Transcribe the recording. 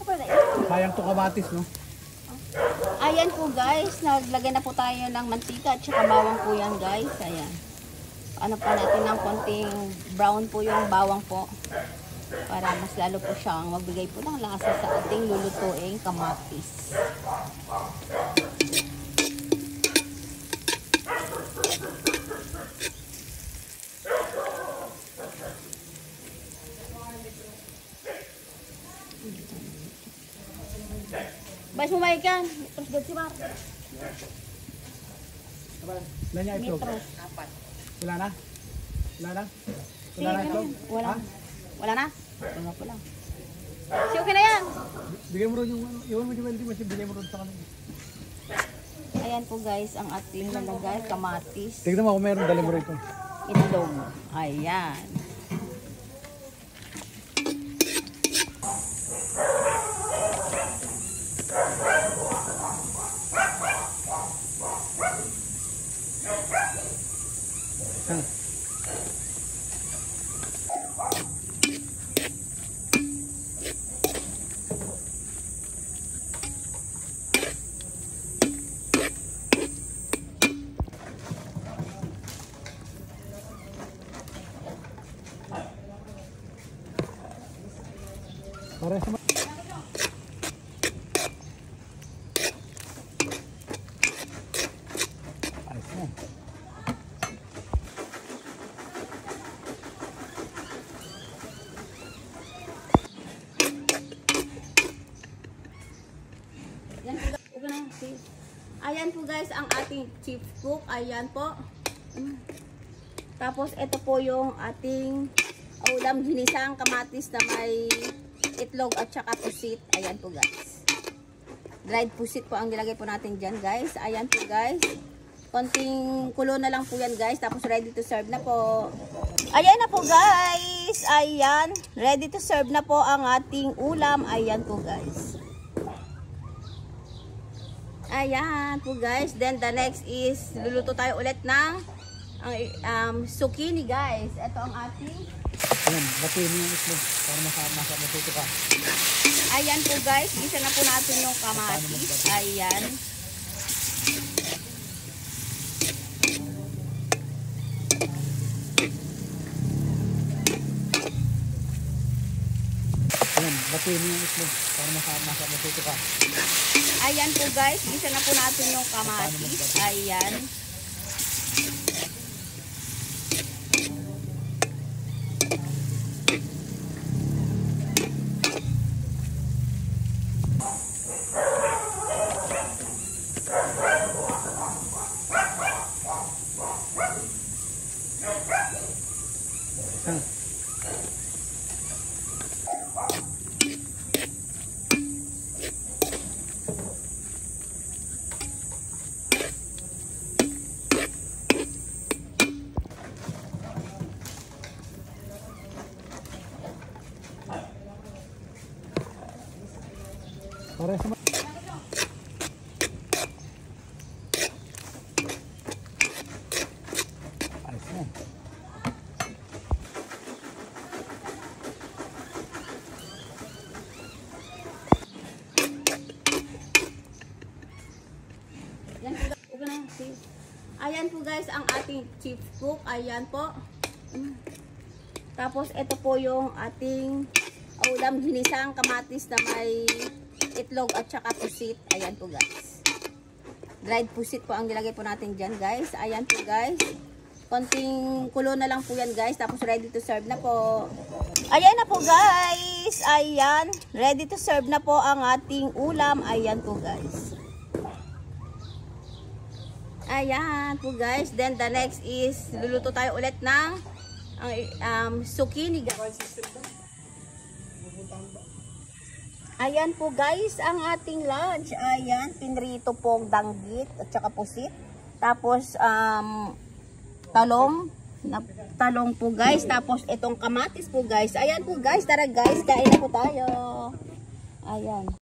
Sayang to kamatis, no? Ayan po guys, naglagay na po tayo ng mantika at saka bawang po yan guys. Ayan. Ano pa natin ng konting brown po yung bawang po. Para mas lalo po siyang magbigay po ng lasa sa ating lulutuing kamatis. Bais mo ba ikan? Terus gad si Mar. Wala niya itlog? Wala na? Wala na? Wala na itlog? Wala. Ha? Wala na? Wala. Si okay na yan. Bigay mo rin yung ano. Iwan mo di ba hindi mas bigay mo rin sa kanila. Ayan po guys, ang ating nalagay, kamatis. Tignan mo kung meron, dali mo rin ito. Itlog. Ayan. Para sa ayos na. Ayan po guys, ang ating chief cook. Ayan po. Tapos ito po yung ating ulam, ginisang kamatis na may itlog at saka pusit. Ayan po guys. Dried pusit po ang nilagay po natin dyan guys. Ayan po guys. Konting kulo na lang po yan guys. Tapos ready to serve na po. Ayan na po guys. Ayan. Ready to serve na po ang ating ulam. Ayan po guys. Ayan po guys. Then the next is luluto tayo ulit ng zucchini guys. Ito ang ating Ayan, batuin mo yung itlog para matuto ka. ayan po guys, isa na po natin yung kamatis. Ayan. Ayan, batuin mo yung itlog para matuto ka. Ayan po guys, isa na po natin yung kamatis. Ayan. Para sa ayos na. Ayan po guys, ang ating chief cook. Ayan po. Tapos ito po yung ating ulam, ginisang kamatis na may itlog at saka pusit. Ayan po guys. Dried pusit po ang nilagay po natin dyan guys. Ayan po guys. Konting kulo na lang po yan guys. Tapos ready to serve na po. Ayan na po guys. Ayan. Ready to serve na po ang ating ulam. Ayan po guys. Ayan po guys. Then the next is luluto tayo ulit ng zucchini guys. Ayan po guys ang ating lunch. Ayan, pinrito pong danggit at saka pusit. Tapos talong po guys. Tapos itong kamatis po guys. Ayan po guys, tara guys, kain na po tayo. Ayan.